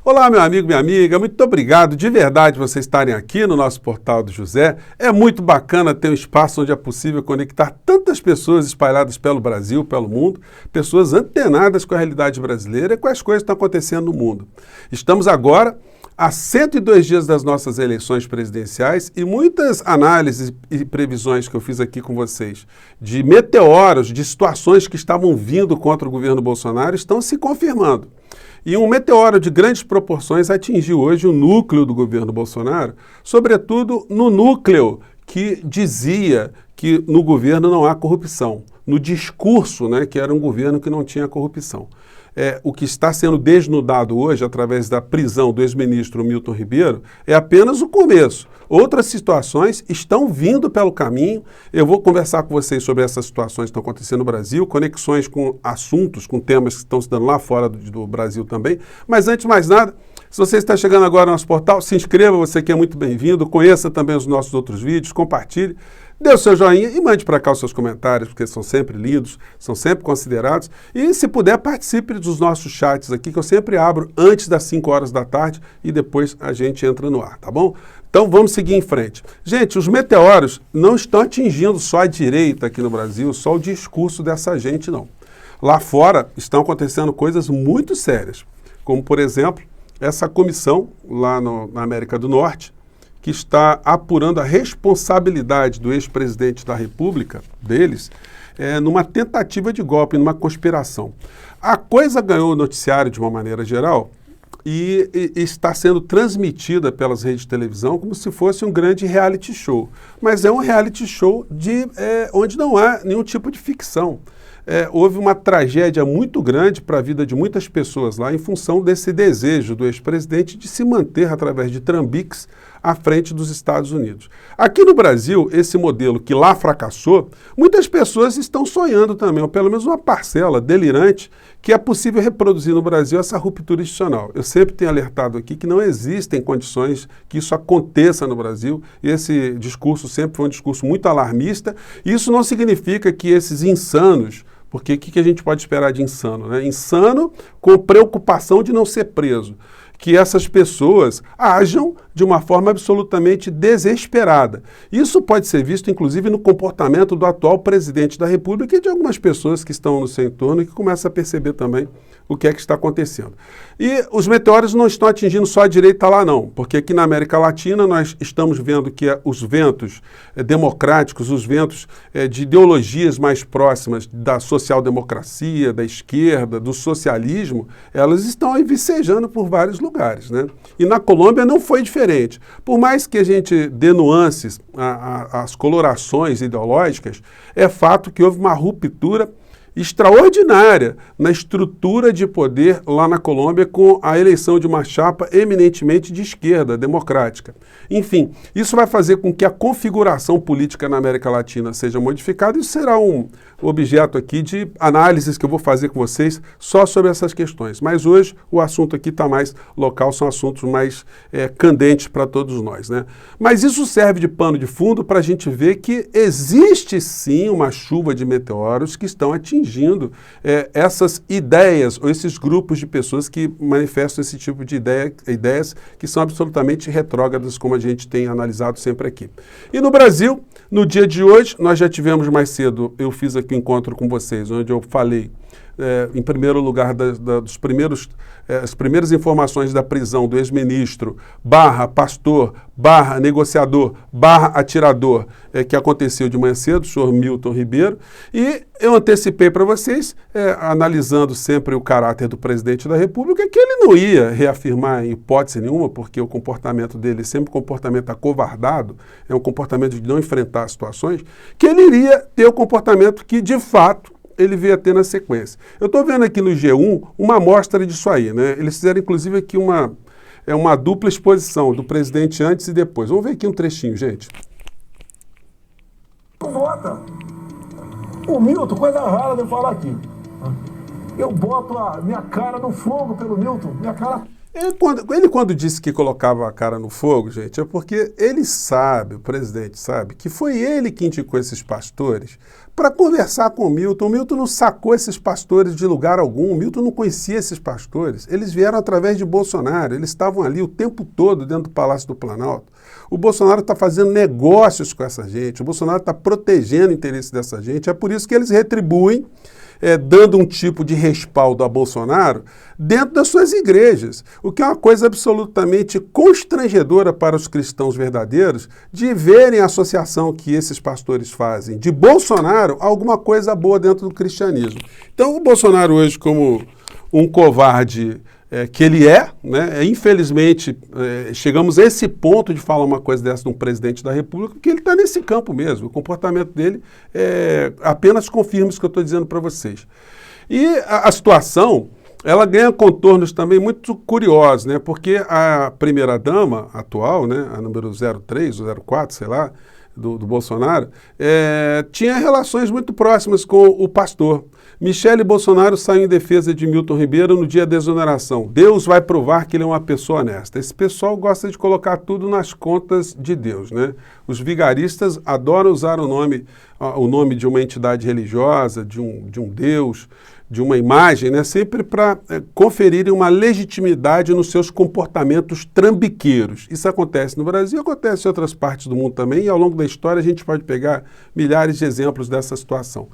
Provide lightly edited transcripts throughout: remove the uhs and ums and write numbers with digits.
Olá, meu amigo, minha amiga, muito obrigado de verdade vocês estarem aqui no nosso Portal do José. É muito bacana ter um espaço onde é possível conectar tantas pessoas espalhadas pelo Brasil, pelo mundo, pessoas antenadas com a realidade brasileira e com as coisas que estão acontecendo no mundo. Estamos agora há 102 dias das nossas eleições presidenciais e muitas análises e previsões que eu fiz aqui com vocês de meteoros, de situações que estavam vindo contra o governo Bolsonaro estão se confirmando. E um meteoro de grandes proporções atingiu hoje o núcleo do governo Bolsonaro, sobretudo no núcleo que dizia que no governo não há corrupção, no discurso, que era um governo que não tinha corrupção. O que está sendo desnudado hoje, através da prisão do ex-ministro Milton Ribeiro, é apenas o começo. Outras situações estão vindo pelo caminho. Eu vou conversar com vocês sobre essas situações que estão acontecendo no Brasil, conexões com assuntos, com temas que estão se dando lá fora do Brasil também. Mas antes de mais nada, se você está chegando agora no nosso portal, se inscreva, você que é muito bem-vindo, conheça também os nossos outros vídeos, compartilhe. Dê o seu joinha e mande para cá os seus comentários, porque são sempre lidos, são sempre considerados. E, se puder, participe dos nossos chats aqui, que eu sempre abro antes das 5 horas da tarde e depois a gente entra no ar, tá bom? Então, vamos seguir em frente. Gente, os meteoros não estão atingindo só a direita aqui no Brasil, só o discurso dessa gente, não. Lá fora estão acontecendo coisas muito sérias, como, por exemplo, essa comissão lá na América do Norte, que está apurando a responsabilidade do ex-presidente da República, deles, numa tentativa de golpe, numa conspiração. A coisa ganhou o noticiário de uma maneira geral e está sendo transmitida pelas redes de televisão como se fosse um grande reality show. Mas é um reality show onde não há nenhum tipo de ficção. Houve uma tragédia muito grande para a vida de muitas pessoas lá em função desse desejo do ex-presidente de se manter através de trambiques à frente dos Estados Unidos. Aqui no Brasil, esse modelo que lá fracassou, muitas pessoas estão sonhando também, ou pelo menos uma parcela delirante, que é possível reproduzir no Brasil essa ruptura institucional. Eu sempre tenho alertado aqui que não existem condições que isso aconteça no Brasil. Esse discurso sempre foi um discurso muito alarmista. Isso não significa que esses insanos, porque o que a gente pode esperar de insano? Insano com preocupação de não ser preso. Que essas pessoas ajam de uma forma absolutamente desesperada. Isso pode ser visto, inclusive, no comportamento do atual presidente da República e de algumas pessoas que estão no seu entorno e que começam a perceber também o que é que está acontecendo. E os meteoros não estão atingindo só a direita lá, não, porque aqui na América Latina nós estamos vendo que os ventos democráticos, os ventos de ideologias mais próximas da social-democracia, da esquerda, do socialismo, elas estão aí vicejando por vários lugares, E na Colômbia não foi diferente. Por mais que a gente dê nuances às colorações ideológicas, é fato que houve uma ruptura extraordinária na estrutura de poder lá na Colômbia com a eleição de uma chapa eminentemente de esquerda, democrática. Enfim, isso vai fazer com que a configuração política na América Latina seja modificada e isso será um objeto aqui de análises que eu vou fazer com vocês só sobre essas questões. Mas hoje o assunto aqui está mais local, são assuntos mais candentes para todos nós, Mas isso serve de pano de fundo para a gente ver que existe sim uma chuva de meteoros que estão atingindo essas ideias ou esses grupos de pessoas que manifestam esse tipo de ideias que são absolutamente retrógradas, como a gente tem analisado sempre aqui. E no Brasil, no dia de hoje, nós já tivemos mais cedo, eu fiz aqui um encontro com vocês, onde eu falei em primeiro lugar, as primeiras informações da prisão do ex-ministro, /pastor, /negociador, /atirador, que aconteceu de manhã cedo, o senhor Milton Ribeiro, e eu antecipei para vocês, analisando sempre o caráter do presidente da República, que ele não ia reafirmar em hipótese nenhuma, porque o comportamento dele é sempre um comportamento acovardado, é um comportamento de não enfrentar situações, que ele iria ter o comportamento que, de fato, ele veio a ter na sequência. Eu estou vendo aqui no G1 uma amostra disso aí, Eles fizeram, inclusive, aqui uma dupla exposição do presidente antes e depois. Vamos ver aqui um trechinho, gente. Vota. O Milton, coisa rara de falar aqui. Eu boto a minha cara no fogo pelo Milton, minha cara... Quando disse que colocava a cara no fogo, gente, é porque ele sabe, o presidente sabe, que foi ele que indicou esses pastores para conversar com o Milton. O Milton não sacou esses pastores de lugar algum, o Milton não conhecia esses pastores. Eles vieram através de Bolsonaro, eles estavam ali o tempo todo dentro do Palácio do Planalto. O Bolsonaro está fazendo negócios com essa gente, o Bolsonaro está protegendo o interesse dessa gente, é por isso que eles retribuem, dando um tipo de respaldo a Bolsonaro dentro das suas igrejas, o que é uma coisa absolutamente constrangedora para os cristãos verdadeiros de verem a associação que esses pastores fazem de Bolsonaro a alguma coisa boa dentro do cristianismo. Então o Bolsonaro hoje, como um covarde que ele né? Infelizmente, chegamos a esse ponto de falar uma coisa dessa de um presidente da República, porque ele está nesse campo mesmo. O comportamento dele apenas confirma isso que eu estou dizendo para vocês. E a situação, ela ganha contornos também muito curiosos, né? Porque a primeira-dama atual, né? A número 03 ou 04, sei lá, do Bolsonaro, tinha relações muito próximas com o pastor. Michele Bolsonaro saiu em defesa de Milton Ribeiro no dia da exoneração. Deus vai provar que ele é uma pessoa honesta. Esse pessoal gosta de colocar tudo nas contas de Deus, né? Os vigaristas adoram usar o nome de uma entidade religiosa, de um Deus, de uma imagem, né? Sempre para conferirem uma legitimidade nos seus comportamentos trambiqueiros. Isso acontece no Brasil, acontece em outras partes do mundo também, e ao longo da história a gente pode pegar milhares de exemplos dessa situação.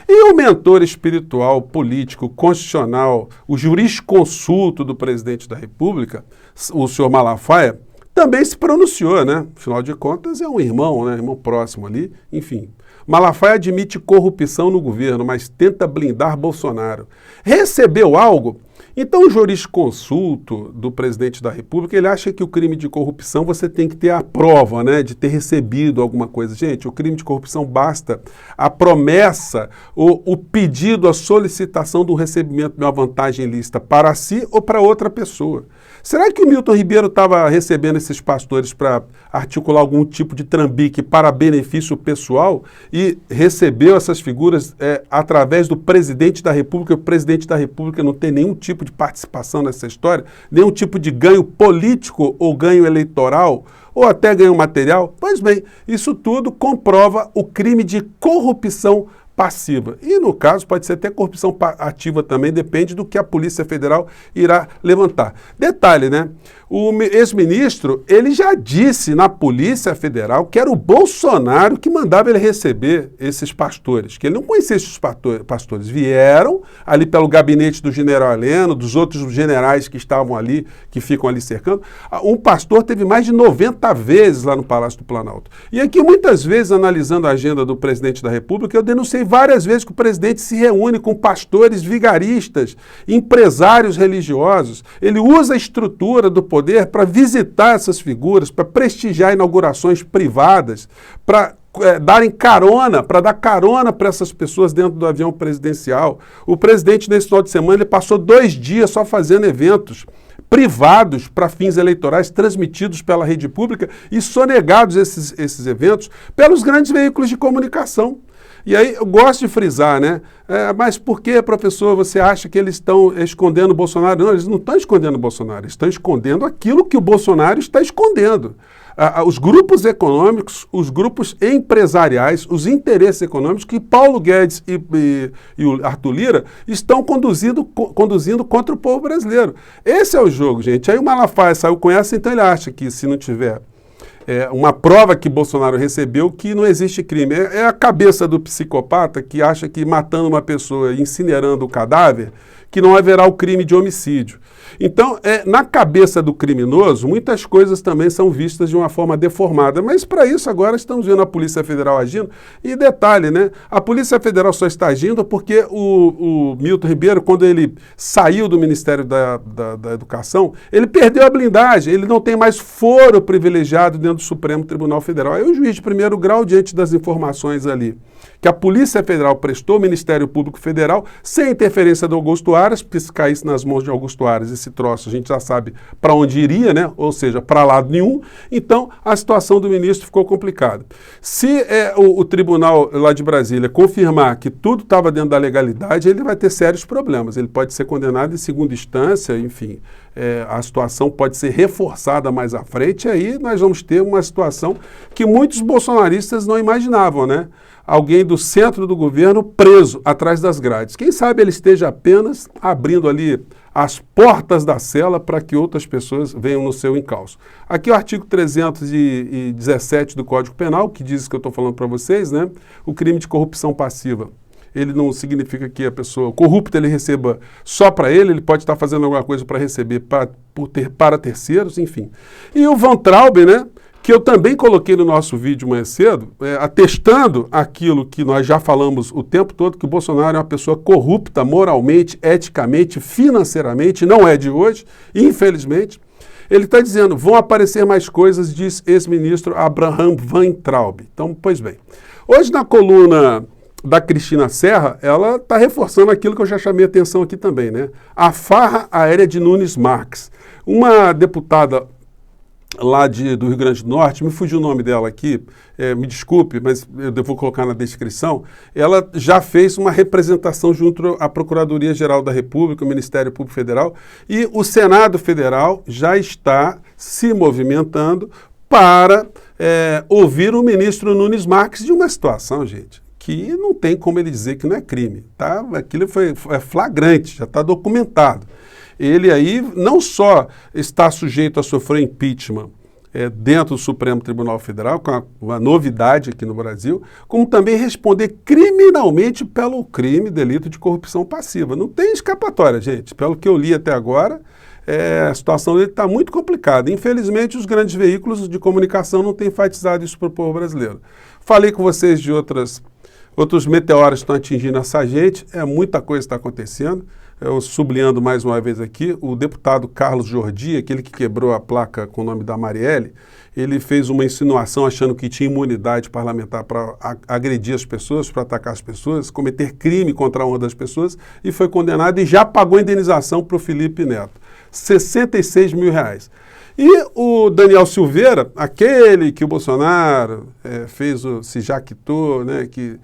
E o mentor espiritual, político, constitucional, o jurisconsulto do presidente da República, o senhor Malafaia, também se pronunciou, né? Afinal de contas, é um irmão, né? Irmão próximo ali, enfim. Malafaia admite corrupção no governo, mas tenta blindar Bolsonaro. Recebeu algo? Então o jurisconsulto do presidente da República, ele acha que o crime de corrupção você tem que ter a prova, né, de ter recebido alguma coisa. Gente, o crime de corrupção basta a promessa, o pedido, a solicitação do recebimento de uma vantagem ilícita para si ou para outra pessoa. Será que o Milton Ribeiro estava recebendo esses pastores para articular algum tipo de trambique para benefício pessoal e recebeu essas figuras através do presidente da República? O presidente da República não tem nenhum tipo de participação nessa história, nenhum tipo de ganho político ou ganho eleitoral, ou até ganho material? Pois bem, isso tudo comprova o crime de corrupção passiva. E, no caso, pode ser até corrupção ativa também, depende do que a Polícia Federal irá levantar. Detalhe, né? O ex-ministro, ele já disse na Polícia Federal que era o Bolsonaro que mandava ele receber esses pastores, que ele não conhecia esses pastores. Vieram ali pelo gabinete do general Heleno, dos outros generais que estavam ali, que ficam ali cercando. Um pastor teve mais de 90 vezes lá no Palácio do Planalto. E aqui, muitas vezes, analisando a agenda do presidente da República, eu denunciei várias vezes que o presidente se reúne com pastores vigaristas, empresários religiosos. Ele usa a estrutura do poder para visitar essas figuras, para prestigiar inaugurações privadas, para darem carona, para dar carona para essas pessoas dentro do avião presidencial. O presidente, nesse final de semana, ele passou 2 dias só fazendo eventos privados para fins eleitorais, transmitidos pela rede pública e sonegados esses eventos pelos grandes veículos de comunicação. E aí eu gosto de frisar, né? Mas por que, professor, você acha que eles estão escondendo o Bolsonaro? Não, eles não estão escondendo o Bolsonaro, eles estão escondendo aquilo que o Bolsonaro está escondendo. Os grupos econômicos, os grupos empresariais, os interesses econômicos que Paulo Guedes e o Arthur Lira estão conduzindo contra o povo brasileiro. Esse é o jogo, gente. Aí o Malafaia saiu com essa, então ele acha que se não tiver uma prova que Bolsonaro recebeu, que não existe crime. É a cabeça do psicopata que acha que matando uma pessoa e incinerando o cadáver, que não haverá o crime de homicídio. Então, na cabeça do criminoso, muitas coisas também são vistas de uma forma deformada. Mas, para isso, agora estamos vendo a Polícia Federal agindo. E detalhe, né? A Polícia Federal só está agindo porque o Milton Ribeiro, quando ele saiu do Ministério da Educação, ele perdeu a blindagem. Ele não tem mais foro privilegiado dentro do Supremo Tribunal Federal. Aí o juiz de primeiro grau, diante das informações ali que a Polícia Federal prestou ao Ministério Público Federal sem interferência do Augusto Aras, porque se caísse nas mãos de Augusto Aras esse troço, a gente já sabe para onde iria, né? Ou seja, para lado nenhum. Então, a situação do ministro ficou complicada. Se o tribunal lá de Brasília confirmar que tudo estava dentro da legalidade, ele vai ter sérios problemas. Ele pode ser condenado em segunda instância, enfim, a situação pode ser reforçada mais à frente, e aí nós vamos ter uma situação que muitos bolsonaristas não imaginavam, né? Alguém do centro do governo preso atrás das grades. Quem sabe ele esteja apenas abrindo ali as portas da cela para que outras pessoas venham no seu encalço. Aqui o artigo 317 do Código Penal, que diz que eu estou falando para vocês, né? O crime de corrupção passiva. Ele não significa que a pessoa corrupta ele receba só para ele pode estar fazendo alguma coisa para receber para terceiros, enfim. E o Van Traub, né? Que eu também coloquei no nosso vídeo mais cedo, atestando aquilo que nós já falamos o tempo todo, que o Bolsonaro é uma pessoa corrupta moralmente, eticamente, financeiramente, não é de hoje, infelizmente. Ele está dizendo, vão aparecer mais coisas, diz ex-ministro Abraham Van Traub. Então, pois bem, hoje na coluna da Cristina Serra, ela está reforçando aquilo que eu já chamei a atenção aqui também, né? A farra aérea de Nunes Marques. Uma deputada lá do Rio Grande do Norte, me fugiu o nome dela aqui, me desculpe, mas eu vou colocar na descrição, ela já fez uma representação junto à Procuradoria-Geral da República, o Ministério Público Federal, e o Senado Federal já está se movimentando para ouvir o ministro Nunes Marques de uma situação, gente, que não tem como ele dizer que não é crime, tá? Aquilo foi flagrante, já está documentado. Ele aí não só está sujeito a sofrer impeachment dentro do Supremo Tribunal Federal, com uma novidade aqui no Brasil, como também responder criminalmente pelo crime, delito de corrupção passiva. Não tem escapatória, gente. Pelo que eu li até agora, a situação dele está muito complicada. Infelizmente, os grandes veículos de comunicação não têm enfatizado isso para o povo brasileiro. Falei com vocês de outros meteoros que estão atingindo essa gente, muita coisa está acontecendo. Eu sublinhando mais uma vez aqui, o deputado Carlos Jordi, aquele que quebrou a placa com o nome da Marielle, ele fez uma insinuação achando que tinha imunidade parlamentar para agredir as pessoas, para atacar as pessoas, cometer crime contra a honra das pessoas, e foi condenado e já pagou indenização para o Felipe Neto. R$66 mil. E o Daniel Silveira, aquele que o Bolsonaro se jaquitou, né, que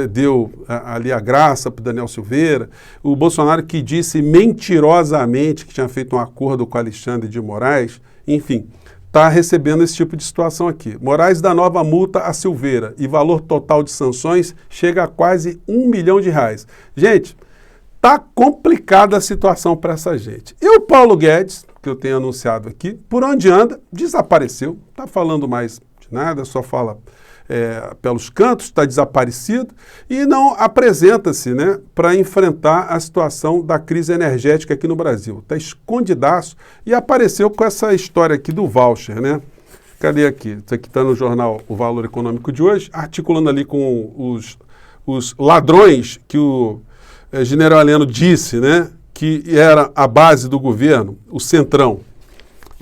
deu ali a graça para o Daniel Silveira, o Bolsonaro que disse mentirosamente que tinha feito um acordo com Alexandre de Moraes, enfim, está recebendo esse tipo de situação aqui. Moraes dá nova multa a Silveira e valor total de sanções chega a quase R$1 milhão. Gente, está complicada a situação para essa gente. E o Paulo Guedes, que eu tenho anunciado aqui, por onde anda, desapareceu, está falando mais de nada, só fala pelos cantos, está desaparecido e não apresenta-se, né, para enfrentar a situação da crise energética aqui no Brasil. Está escondidaço e apareceu com essa história aqui do voucher, né? Cadê aqui? Isso aqui está no jornal O Valor Econômico de hoje, articulando ali com os ladrões que o general Heleno disse, né, que era a base do governo, o Centrão.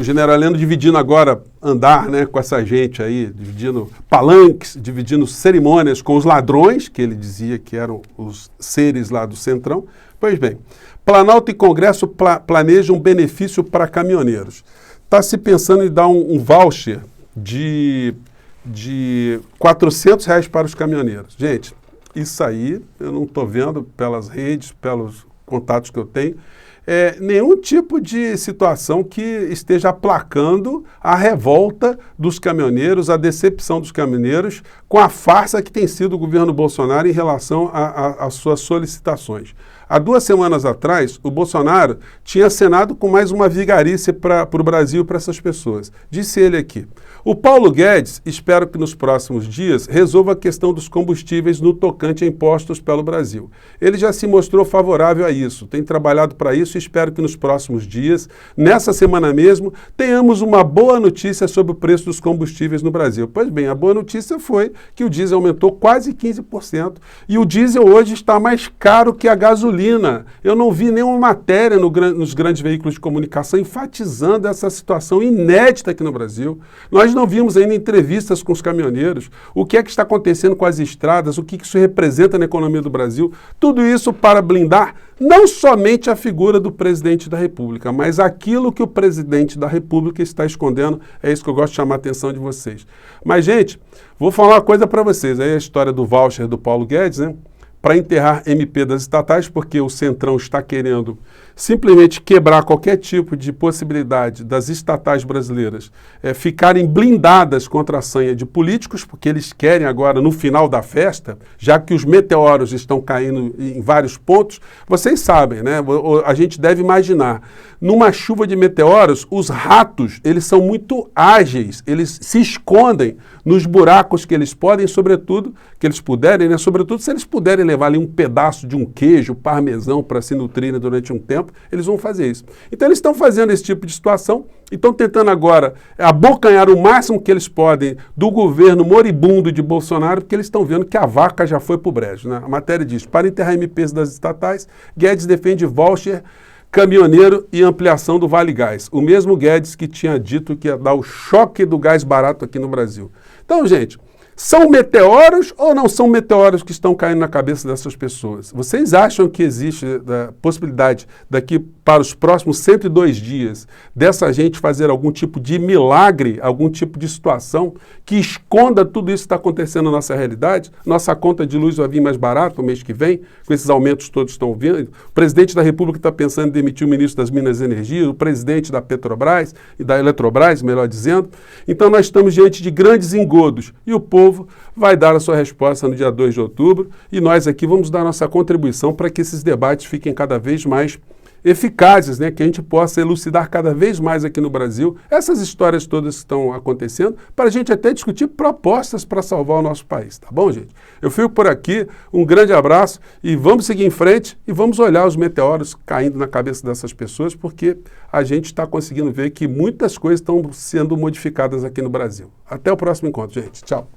O general Heleno dividindo agora andar, né, com essa gente aí, dividindo palanques, dividindo cerimônias com os ladrões, que ele dizia que eram os seres lá do Centrão. Pois bem, Planalto e Congresso planejam um benefício para caminhoneiros. Está se pensando em dar um voucher de R$400 para os caminhoneiros. Gente, isso aí eu não estou vendo pelas redes, pelos contatos que eu tenho, nenhum tipo de situação que esteja aplacando a revolta dos caminhoneiros, a decepção dos caminhoneiros com a farsa que tem sido o governo Bolsonaro em relação às suas solicitações. Há 2 semanas atrás, o Bolsonaro tinha acenado com mais uma vigarice para o Brasil, para essas pessoas. Disse ele aqui, o Paulo Guedes, espero que nos próximos dias, resolva a questão dos combustíveis no tocante a impostos pelo Brasil. Ele já se mostrou favorável a isso, tem trabalhado para isso e espero que nos próximos dias, nessa semana mesmo, tenhamos uma boa notícia sobre o preço dos combustíveis no Brasil. Pois bem, a boa notícia foi que o diesel aumentou quase 15% e o diesel hoje está mais caro que a gasolina gasolina. Eu não vi nenhuma matéria nos grandes veículos de comunicação enfatizando essa situação inédita aqui no Brasil. Nós não vimos ainda entrevistas com os caminhoneiros, o que é que está acontecendo com as estradas, o que isso representa na economia do Brasil. Tudo isso para blindar não somente a figura do presidente da República, mas aquilo que o presidente da República está escondendo. É isso que eu gosto de chamar a atenção de vocês. Mas, gente, vou falar uma coisa para vocês. Aí a história do voucher do Paulo Guedes, né? Para enterrar MP das estatais, porque o Centrão está querendo simplesmente quebrar qualquer tipo de possibilidade das estatais brasileiras ficarem blindadas contra a sanha de políticos, porque eles querem agora, no final da festa, já que os meteoros estão caindo em vários pontos, vocês sabem, né? A gente deve imaginar, numa chuva de meteoros, os ratos, eles são muito ágeis, eles se escondem nos buracos que eles podem, sobretudo, que eles puderem, né? Sobretudo se eles puderem levar ali um pedaço de um queijo parmesão para se nutrirem durante um tempo, eles vão fazer isso. Então eles estão fazendo esse tipo de situação e estão tentando agora abocanhar o máximo que eles podem do governo moribundo de Bolsonaro, porque eles estão vendo que a vaca já foi para o brejo, né? A matéria diz, para enterrar MPs das estatais, Guedes defende voucher, caminhoneiro e ampliação do Vale Gás. O mesmo Guedes que tinha dito que ia dar o choque do gás barato aqui no Brasil. Então, gente, são meteoros ou não são meteoros que estão caindo na cabeça dessas pessoas? Vocês acham que existe a possibilidade daqui para os próximos 102 dias dessa gente fazer algum tipo de milagre, algum tipo de situação que esconda tudo isso que está acontecendo na nossa realidade? Nossa conta de luz vai vir mais barata no mês que vem, com esses aumentos todos estão vindo. O presidente da República está pensando em demitir o ministro das Minas e Energia, o presidente da Petrobras e da Eletrobras, melhor dizendo. Então nós estamos diante de grandes engodos e o povo vai dar a sua resposta no dia 2 de outubro e nós aqui vamos dar nossa contribuição para que esses debates fiquem cada vez mais eficazes, né? Que a gente possa elucidar cada vez mais aqui no Brasil essas histórias todas que estão acontecendo, para a gente até discutir propostas para salvar o nosso país, tá bom, gente? Eu fico por aqui, um grande abraço e vamos seguir em frente e vamos olhar os meteoros caindo na cabeça dessas pessoas, porque a gente está conseguindo ver que muitas coisas estão sendo modificadas aqui no Brasil. Até o próximo encontro, gente. Tchau.